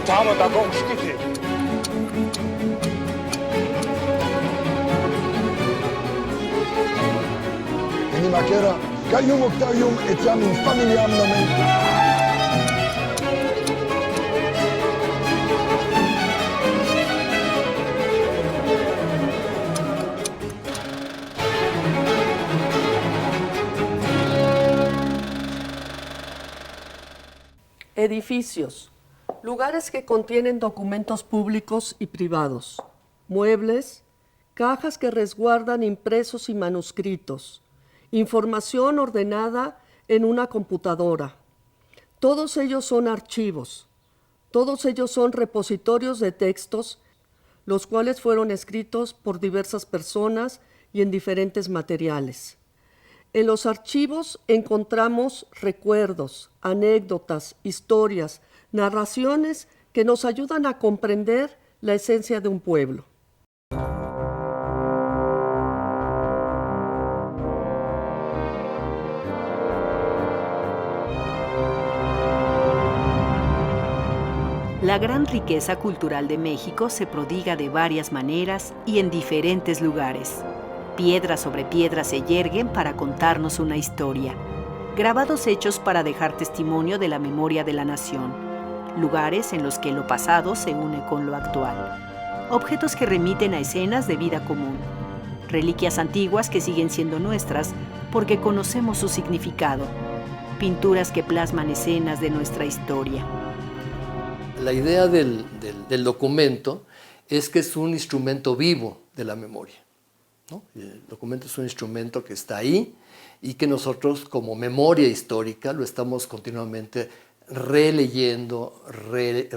다음은 나 꼭 시키지. אני מכירה, כיום וכתיום אצלנו פמיליאם נאמן. Edificios, lugares que contienen documentos públicos y privados, muebles, cajas que resguardan impresos y manuscritos, información ordenada en una computadora. Todos ellos son archivos, todos ellos son repositorios de textos, los cuales fueron escritos por diversas personas y en diferentes materiales. En los archivos encontramos recuerdos, anécdotas, historias, narraciones que nos ayudan a comprender la esencia de un pueblo. La gran riqueza cultural de México se prodiga de varias maneras y en diferentes lugares. Piedra sobre piedra se yerguen para contarnos una historia. Grabados hechos para dejar testimonio de la memoria de la nación. Lugares en los que lo pasado se une con lo actual. Objetos que remiten a escenas de vida común. Reliquias antiguas que siguen siendo nuestras porque conocemos su significado. Pinturas que plasman escenas de nuestra historia. La idea del documento es que es un instrumento vivo de la memoria, ¿no? El documento es un instrumento que está ahí y que nosotros como memoria histórica lo estamos continuamente releyendo,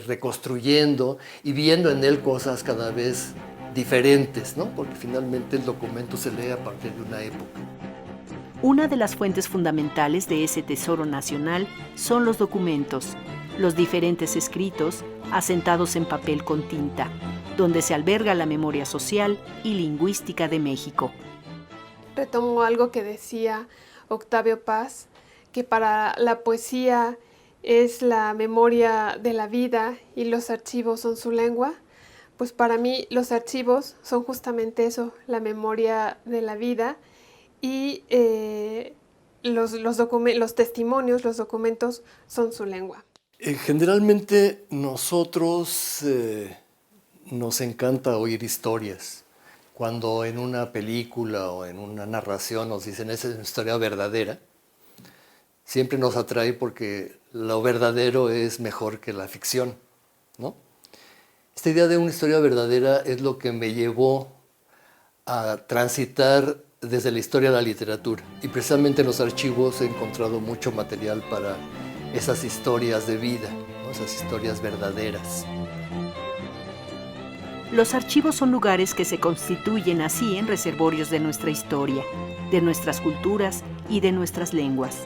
reconstruyendo y viendo en él cosas cada vez diferentes, ¿no? Porque finalmente el documento se lee a partir de una época. Una de las fuentes fundamentales de ese tesoro nacional son los documentos, los diferentes escritos asentados en papel con tinta, donde se alberga la memoria social y lingüística de México. Retomo algo que decía Octavio Paz, que para la poesía es la memoria de la vida y los archivos son su lengua. Pues para mí los archivos son justamente eso, la memoria de la vida y los testimonios, los documentos son su lengua. Generalmente nosotros nos encanta oír historias. Cuando en una película o en una narración nos dicen esa es una historia verdadera, siempre nos atrae porque lo verdadero es mejor que la ficción, ¿no? Esta idea de una historia verdadera es lo que me llevó a transitar desde la historia a la literatura. Y precisamente en los archivos he encontrado mucho material para esas historias de vida, ¿no? Esas historias verdaderas. Los archivos son lugares que se constituyen así en reservorios de nuestra historia, de nuestras culturas y de nuestras lenguas.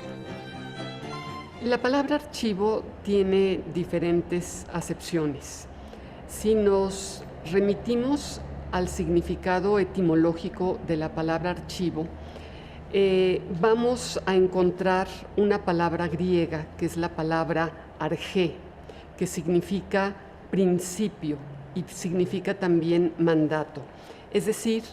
La palabra archivo tiene diferentes acepciones. Si nos remitimos al significado etimológico de la palabra archivo, vamos a encontrar una palabra griega, que es la palabra argé, que significa principio y significa también mandato. Es decir,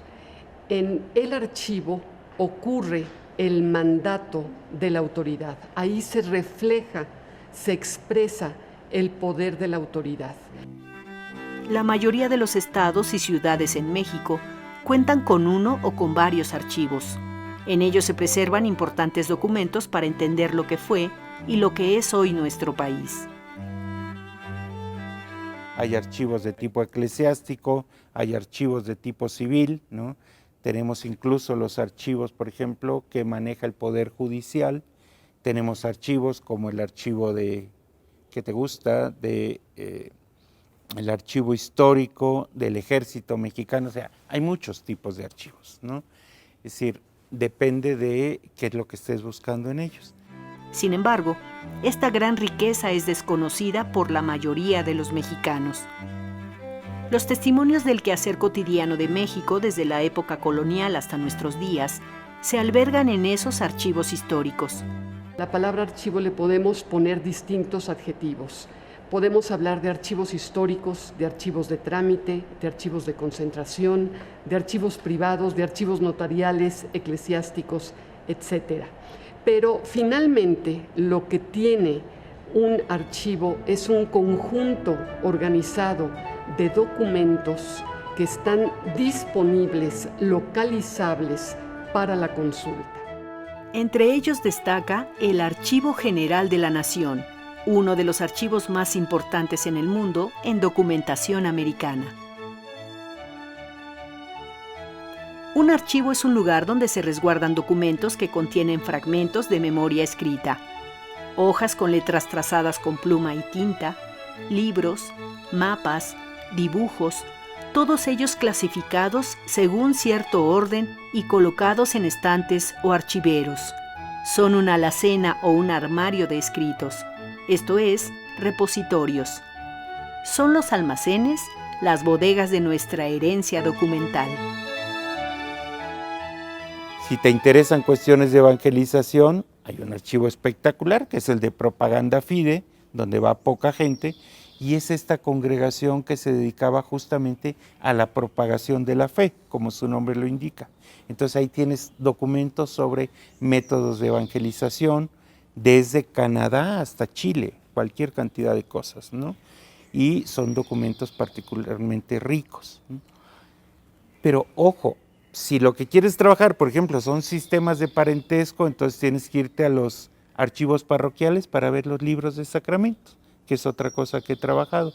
en el archivo ocurre el mandato de la autoridad. Ahí se refleja, se expresa el poder de la autoridad. La mayoría de los estados y ciudades en México cuentan con uno o con varios archivos. En ellos se preservan importantes documentos para entender lo que fue y lo que es hoy nuestro país. Hay archivos de tipo eclesiástico, hay archivos de tipo civil, ¿no? Tenemos incluso los archivos, por ejemplo, que maneja el Poder Judicial. Tenemos archivos como el archivo de, ¿qué te gusta?, el archivo histórico del Ejército Mexicano. O sea, hay muchos tipos de archivos, ¿no? Es decir, depende de qué es lo que estés buscando en ellos. Sin embargo, esta gran riqueza es desconocida por la mayoría de los mexicanos. Los testimonios del quehacer cotidiano de México desde la época colonial hasta nuestros días se albergan en esos archivos históricos. La palabra archivo le podemos poner distintos adjetivos. Podemos hablar de archivos históricos, de archivos de trámite, de archivos de concentración, de archivos privados, de archivos notariales, eclesiásticos, etc. Pero finalmente lo que tiene un archivo es un conjunto organizado de documentos que están disponibles, localizables para la consulta. Entre ellos destaca el Archivo General de la Nación, uno de los archivos más importantes en el mundo en documentación americana. Un archivo es un lugar donde se resguardan documentos que contienen fragmentos de memoria escrita, hojas con letras trazadas con pluma y tinta, libros, mapas, dibujos, todos ellos clasificados según cierto orden y colocados en estantes o archiveros. Son una alacena o un armario de escritos, esto es, repositorios. Son los almacenes, las bodegas de nuestra herencia documental. Si te interesan cuestiones de evangelización, hay un archivo espectacular que es el de Propaganda Fide, donde va poca gente, y es esta congregación que se dedicaba justamente a la propagación de la fe, como su nombre lo indica. Entonces ahí tienes documentos sobre métodos de evangelización, desde Canadá hasta Chile, cualquier cantidad de cosas, ¿no? Y son documentos particularmente ricos, ¿no? Pero ojo, si lo que quieres trabajar, por ejemplo, son sistemas de parentesco, entonces tienes que irte a los archivos parroquiales para ver los libros de sacramentos, que es otra cosa que he trabajado.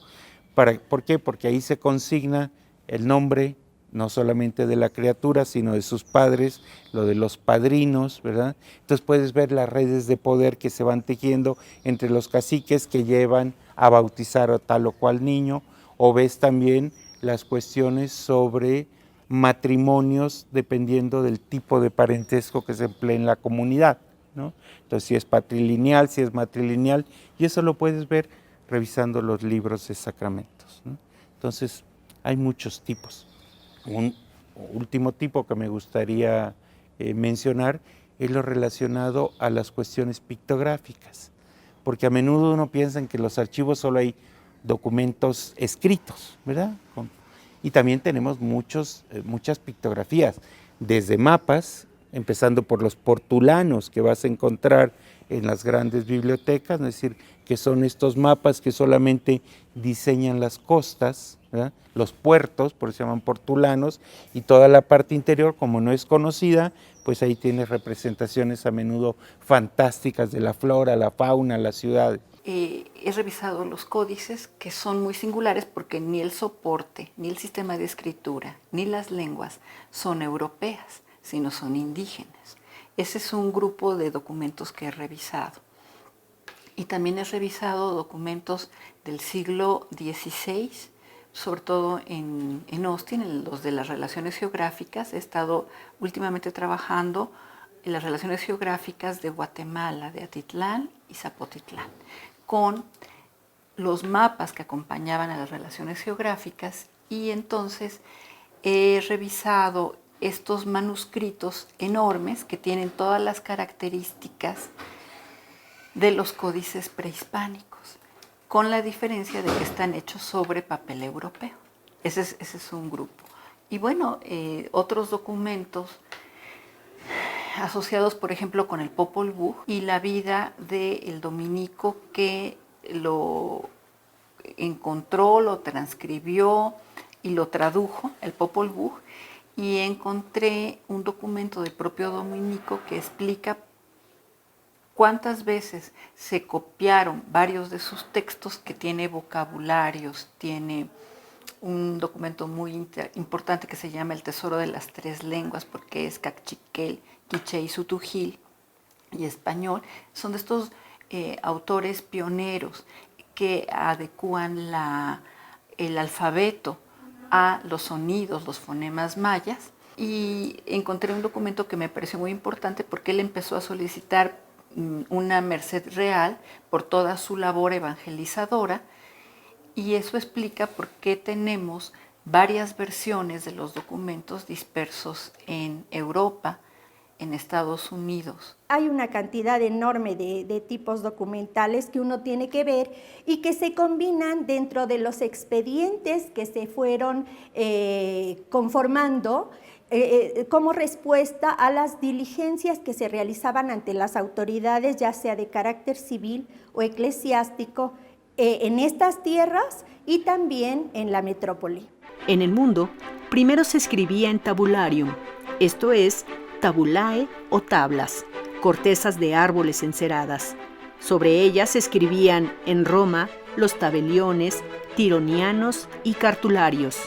¿Por qué? Porque ahí se consigna el nombre, no solamente de la criatura, sino de sus padres, lo de los padrinos, ¿verdad? Entonces puedes ver las redes de poder que se van tejiendo entre los caciques que llevan a bautizar a tal o cual niño, o ves también las cuestiones sobre matrimonios dependiendo del tipo de parentesco que se emplea en la comunidad, ¿no? Entonces si es patrilineal, si es matrilineal, y eso lo puedes ver revisando los libros de sacramentos, ¿no? Entonces hay muchos tipos. Un último tipo que me gustaría mencionar es lo relacionado a las cuestiones pictográficas, porque a menudo uno piensa en que en los archivos solo hay documentos escritos, ¿verdad? Y también tenemos muchas pictografías, desde mapas, empezando por los portulanos que vas a encontrar en las grandes bibliotecas, es decir, que son estos mapas que solamente diseñan las costas, ¿verdad? Los puertos, por eso se llaman portulanos, y toda la parte interior, como no es conocida, pues ahí tienes representaciones a menudo fantásticas de la flora, la fauna, las ciudades. He revisado los códices, que son muy singulares porque ni el soporte, ni el sistema de escritura, ni las lenguas son europeas, sino son indígenas. Ese es un grupo de documentos que he revisado. Y también he revisado documentos del siglo XVI, sobre todo en Austin, en los de las relaciones geográficas. He estado últimamente trabajando en las relaciones geográficas de Guatemala, de Atitlán y Zapotitlán, con los mapas que acompañaban a las relaciones geográficas, y entonces he revisado estos manuscritos enormes que tienen todas las características de los códices prehispánicos, con la diferencia de que están hechos sobre papel europeo. Ese es un grupo. Y bueno, otros documentos asociados, por ejemplo, con el Popol Vuh y la vida del dominico que lo encontró, lo transcribió y lo tradujo, el Popol Vuh, y encontré un documento del propio dominico que explica cuántas veces se copiaron varios de sus textos, que tiene vocabularios, tiene un documento muy importante que se llama El Tesoro de las Tres Lenguas, porque es cachiquel, quiché y sutujil y español. Son de estos autores pioneros que adecúan el alfabeto a los sonidos, los fonemas mayas. Y encontré un documento que me pareció muy importante porque él empezó a solicitar una merced real por toda su labor evangelizadora, y eso explica por qué tenemos varias versiones de los documentos dispersos en Europa, en Estados Unidos. Hay una cantidad enorme de tipos documentales que uno tiene que ver y que se combinan dentro de los expedientes que se fueron conformando como respuesta a las diligencias que se realizaban ante las autoridades, ya sea de carácter civil o eclesiástico, en estas tierras y también en la metrópoli. En el mundo, primero se escribía en tabularium, esto es, tabulae o tablas, cortezas de árboles enceradas. Sobre ellas se escribían en Roma los tabeliones, tironianos y cartularios.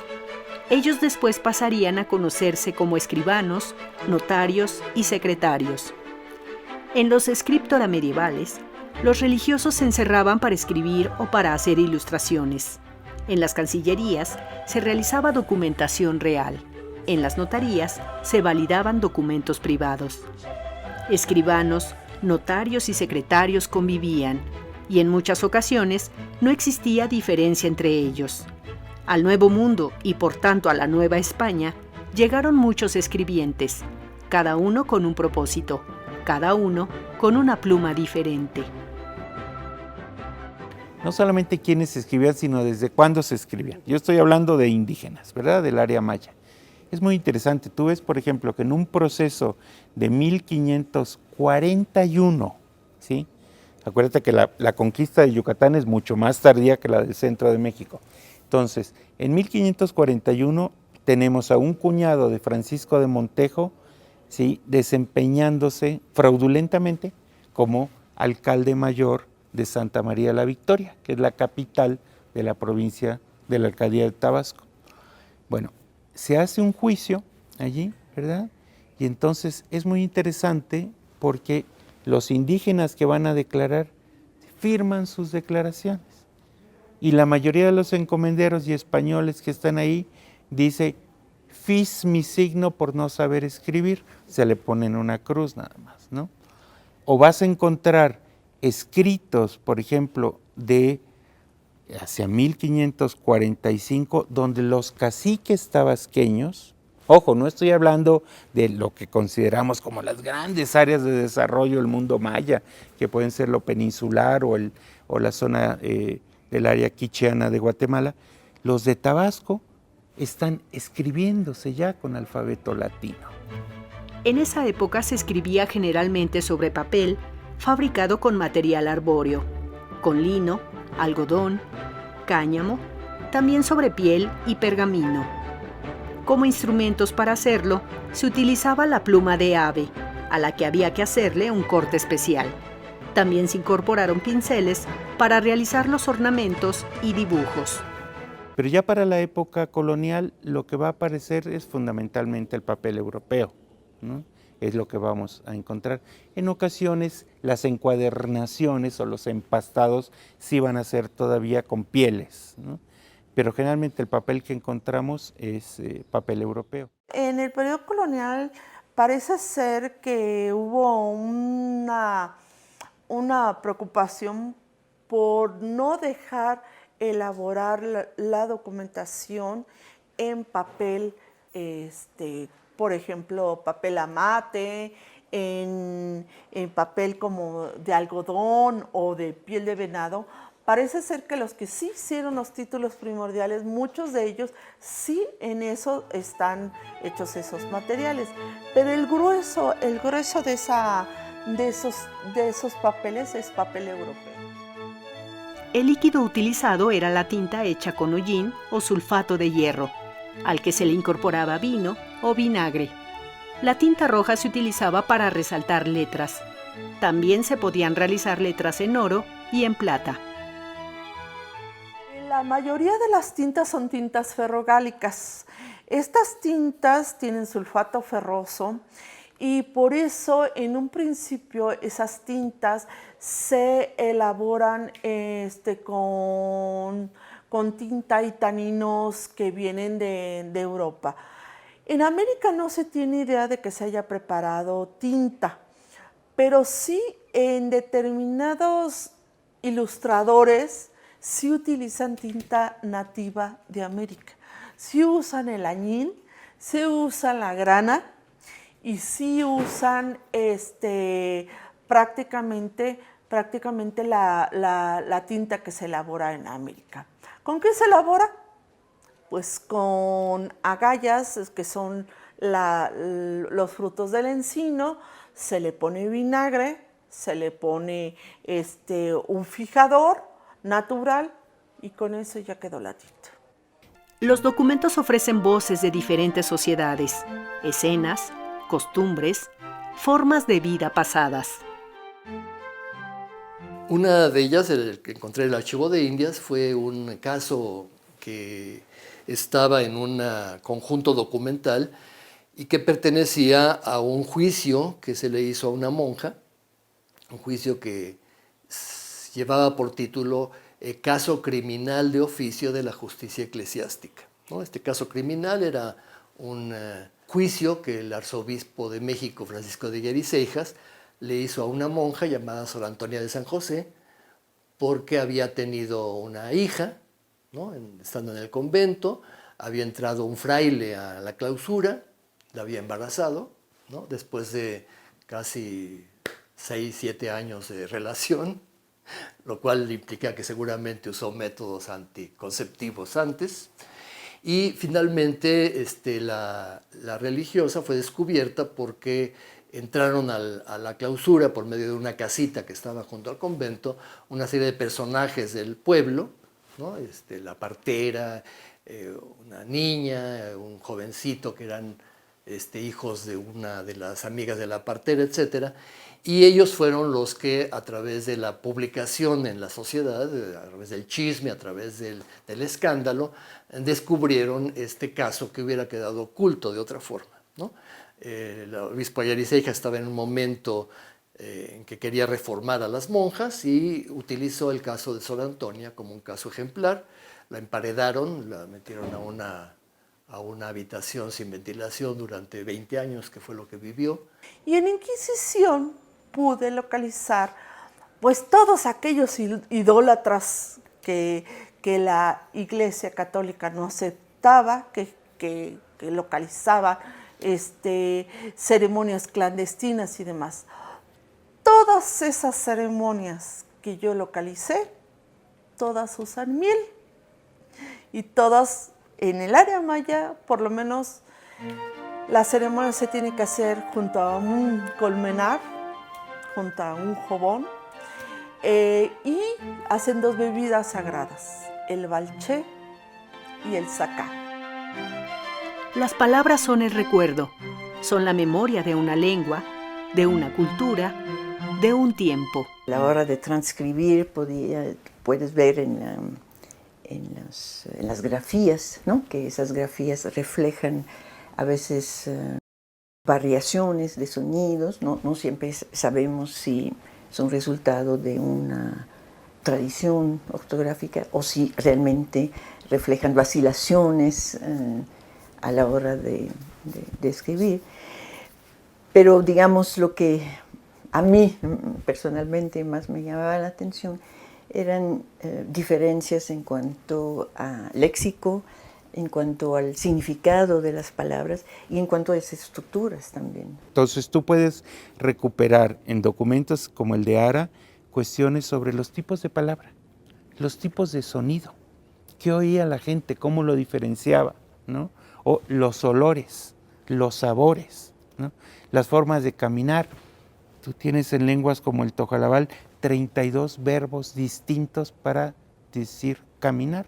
Ellos después pasarían a conocerse como escribanos, notarios y secretarios. En los scriptura medievales, los religiosos se encerraban para escribir o para hacer ilustraciones. En las cancillerías se realizaba documentación real. En las notarías se validaban documentos privados. Escribanos, notarios y secretarios convivían, y en muchas ocasiones no existía diferencia entre ellos. Al Nuevo Mundo y por tanto a la Nueva España llegaron muchos escribientes, cada uno con un propósito, cada uno con una pluma diferente. No solamente quiénes escribían, sino desde cuándo se escribían. Yo estoy hablando de indígenas, ¿verdad? Del área maya. Es muy interesante. Tú ves, por ejemplo, que en un proceso de 1541, ¿sí? Acuérdate que la conquista de Yucatán es mucho más tardía que la del centro de México. Entonces, en 1541 tenemos a un cuñado de Francisco de Montejo, ¿sí? Desempeñándose fraudulentamente como alcalde mayor de Santa María la Victoria, que es la capital de la provincia de la alcaldía de Tabasco. Bueno, se hace un juicio allí, ¿verdad? Y entonces es muy interesante porque los indígenas que van a declarar firman sus declaraciones. Y la mayoría de los encomenderos y españoles que están ahí dice, fis mi signo por no saber escribir, se le ponen una cruz nada más, ¿no? O vas a encontrar escritos, por ejemplo, de hacia 1545, donde los caciques tabasqueños, ojo, no estoy hablando de lo que consideramos como las grandes áreas de desarrollo del mundo maya, que pueden ser lo peninsular o la zona del área quicheana de Guatemala, los de Tabasco están escribiéndose ya con alfabeto latino. En esa época se escribía generalmente sobre papel, fabricado con material arbóreo, con lino, algodón, cáñamo, también sobre piel y pergamino. Como instrumentos para hacerlo, se utilizaba la pluma de ave, a la que había que hacerle un corte especial. También se incorporaron pinceles para realizar los ornamentos y dibujos. Pero ya para la época colonial lo que va a aparecer es fundamentalmente el papel europeo, ¿no? Es lo que vamos a encontrar. En ocasiones las encuadernaciones o los empastados sí van a ser todavía con pieles, ¿no? Pero generalmente el papel que encontramos es papel europeo. En el periodo colonial parece ser que hubo una preocupación por no dejar elaborar la documentación en papel, por ejemplo, papel amate, en papel como de algodón o de piel de venado. Parece ser que los que sí hicieron los títulos primordiales, muchos de ellos sí en eso están hechos esos materiales, pero el grueso de esos papeles es papel europeo. El líquido utilizado era la tinta hecha con hollín o sulfato de hierro, al que se le incorporaba vino o vinagre. La tinta roja se utilizaba para resaltar letras. También se podían realizar letras en oro y en plata. La mayoría de las tintas son tintas ferrogálicas. Estas tintas tienen sulfato ferroso y por eso en un principio esas tintas se elaboran con tinta y taninos que vienen de Europa. En América no se tiene idea de que se haya preparado tinta, pero sí en determinados ilustradores sí utilizan tinta nativa de América. Sí usan el añil, sí usan la grana y sí usan prácticamente la tinta que se elabora en América. ¿Con qué se elabora? Pues con agallas, que son los frutos del encino, se le pone vinagre, se le pone un fijador natural y con eso ya quedó la tinta. Los documentos ofrecen voces de diferentes sociedades, escenas, costumbres, formas de vida pasadas. Una de ellas, el que encontré en el Archivo de Indias, fue un caso que estaba en un conjunto documental y que pertenecía a un juicio que se le hizo a una monja, un juicio que llevaba por título Caso criminal de oficio de la justicia eclesiástica, ¿no? Este caso criminal era un juicio que el arzobispo de México, Francisco de Guer y Seijas, le hizo a una monja llamada Sor Antonia de San José, porque había tenido una hija, ¿no? Estando en el convento, había entrado un fraile a la clausura, la había embarazado, ¿no? Después de casi 6, 7 años de relación, lo cual implica que seguramente usó métodos anticonceptivos antes. Y finalmente la religiosa fue descubierta porque entraron a la clausura por medio de una casita que estaba junto al convento, una serie de personajes del pueblo, ¿no? La partera, una niña, un jovencito que eran hijos de una de las amigas de la partera, etc. Y ellos fueron los que, a través de la publicación en la sociedad, a través del chisme, a través del escándalo, descubrieron este caso que hubiera quedado oculto de otra forma, ¿no? El obispo Guer y Seijas estaba en un momento en que quería reformar a las monjas y utilizó el caso de Sor Antonia como un caso ejemplar. La emparedaron, la metieron a una habitación sin ventilación durante 20 años, que fue lo que vivió. Y en Inquisición pude localizar pues todos aquellos idólatras que la Iglesia Católica no aceptaba, que localizaban ceremonias clandestinas y demás. Todas esas ceremonias que yo localicé, todas usan miel y todas en el área maya, por lo menos la ceremonia se tiene que hacer junto a un colmenar, junto a un jobón, y hacen 2 bebidas sagradas, el balché y el sacá. Las palabras son el recuerdo, son la memoria de una lengua, de una cultura, de un tiempo. A la hora de transcribir puedes ver en las grafías, ¿no? Que esas grafías reflejan a veces variaciones de sonidos, no siempre sabemos si son resultado de una tradición ortográfica o si realmente reflejan vacilaciones a la hora de escribir. Pero digamos lo que a mí personalmente más me llamaba la atención eran diferencias en cuanto a léxico, en cuanto al significado de las palabras y en cuanto a las estructuras también. Entonces tú puedes recuperar en documentos como el de Ara cuestiones sobre los tipos de palabra, los tipos de sonido, qué oía la gente, cómo lo diferenciaba, ¿no? O los olores, los sabores, ¿no? Las formas de caminar. Tú tienes en lenguas como el tojalabal 32 verbos distintos para decir caminar,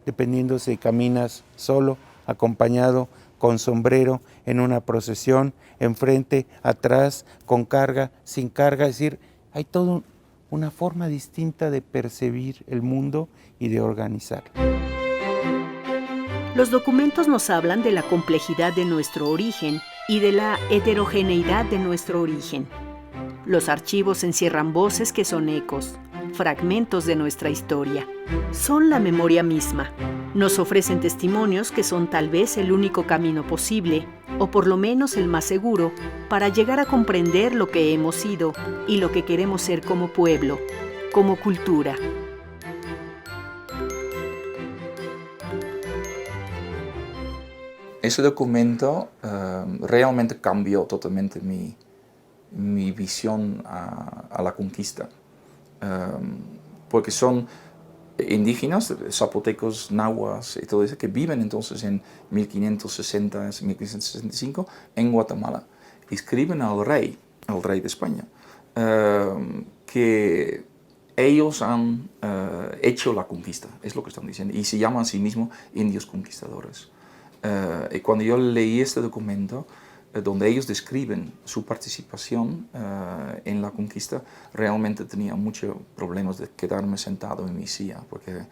dependiendo si caminas solo, acompañado, con sombrero, en una procesión, enfrente, atrás, con carga, sin carga. Es decir, hay toda una forma distinta de percibir el mundo y de organizarlo. Los documentos nos hablan de la complejidad de nuestro origen y de la heterogeneidad de nuestro origen. Los archivos encierran voces que son ecos, fragmentos de nuestra historia. Son la memoria misma. Nos ofrecen testimonios que son tal vez el único camino posible, o por lo menos el más seguro, para llegar a comprender lo que hemos sido y lo que queremos ser como pueblo, como cultura. ese documento realmente cambió totalmente mi visión a la conquista. Porque son indígenas, zapotecos, nahuas y todo eso, que viven entonces en 1560, 1565 en Guatemala. Escriben al rey de España, que ellos han hecho la conquista, es lo que están diciendo, y se llaman a sí mismos indios conquistadores. Y cuando yo leí este documento, donde ellos describen su participación en la conquista, realmente tenía muchos problemas de quedarme sentado en mi silla, porque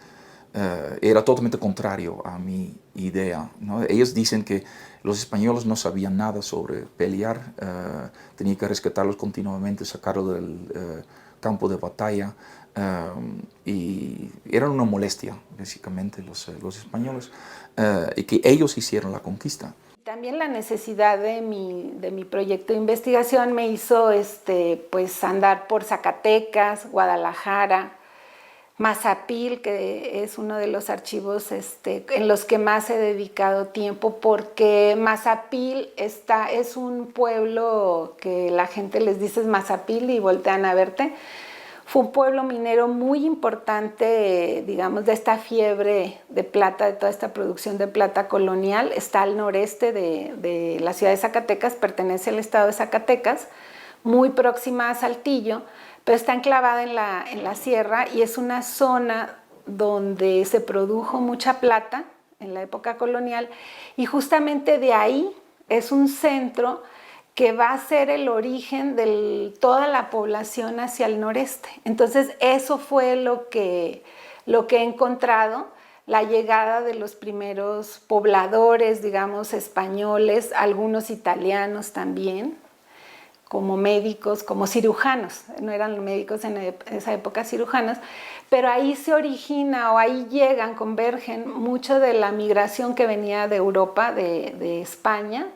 era totalmente contrario a mi idea, ¿no? Ellos dicen que los españoles no sabían nada sobre pelear, tenía que rescatarlos continuamente, sacarlos del campo de batalla, y eran una molestia, básicamente, los españoles, y que ellos hicieron la conquista. También la necesidad de mi proyecto de investigación me hizo pues andar por Zacatecas, Guadalajara, Mazapil, que es uno de los archivos en los que más he dedicado tiempo, porque Mazapil es un pueblo que la gente les dice Mazapil y voltean a verte. Fue un pueblo minero muy importante, digamos, de esta fiebre de plata, de toda esta producción de plata colonial. Está al noreste de la ciudad de Zacatecas, pertenece al estado de Zacatecas, muy próxima a Saltillo, pero está enclavada en la sierra y es una zona donde se produjo mucha plata en la época colonial, y justamente de ahí es un centro que va a ser el origen de toda la población hacia el noreste. Entonces eso fue lo que he encontrado, la llegada de los primeros pobladores, digamos, españoles, algunos italianos también, como médicos, como cirujanos, no eran médicos en esa época, cirujanos, pero ahí se origina o ahí llegan, convergen mucho de la migración que venía de Europa, de España,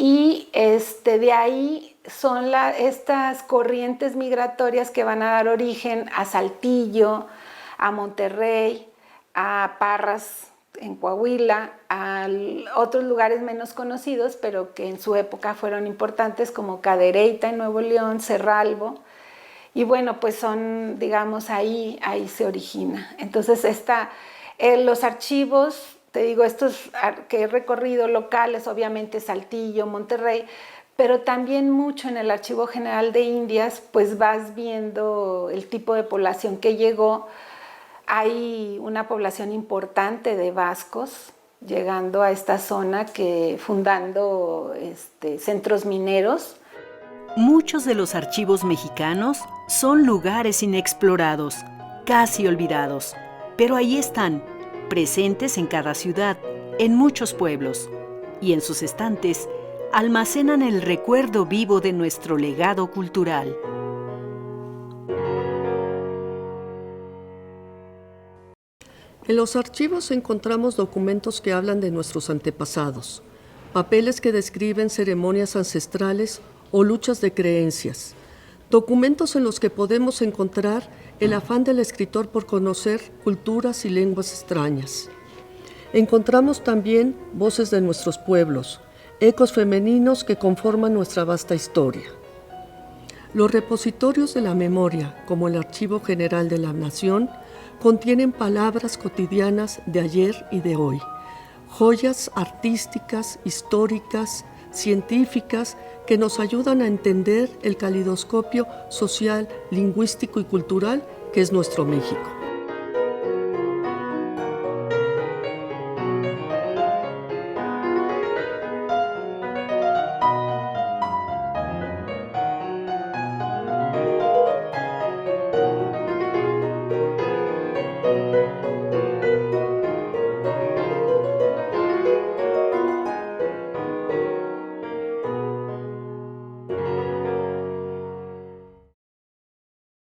y de ahí son estas corrientes migratorias que van a dar origen a Saltillo, a Monterrey, a Parras en Coahuila, a otros lugares menos conocidos, pero que en su época fueron importantes, como Cadereyta en Nuevo León, Cerralbo, y bueno, pues son, digamos, ahí se origina. Entonces los archivos, te digo, estos que he recorrido locales, obviamente Saltillo, Monterrey, pero también mucho en el Archivo General de Indias, pues vas viendo el tipo de población que llegó. Hay una población importante de vascos llegando a esta zona, fundando centros mineros. Muchos de los archivos mexicanos son lugares inexplorados, casi olvidados, pero ahí están, presentes en cada ciudad, en muchos pueblos, y en sus estantes almacenan el recuerdo vivo de nuestro legado cultural. En los archivos encontramos documentos que hablan de nuestros antepasados, papeles que describen ceremonias ancestrales o luchas de creencias, documentos en los que podemos encontrar el afán del escritor por conocer culturas y lenguas extrañas. Encontramos también voces de nuestros pueblos, ecos femeninos que conforman nuestra vasta historia. Los repositorios de la memoria, como el Archivo General de la Nación, contienen palabras cotidianas de ayer y de hoy, joyas artísticas, históricas, científicas que nos ayudan a entender el calidoscopio social, lingüístico y cultural que es nuestro México.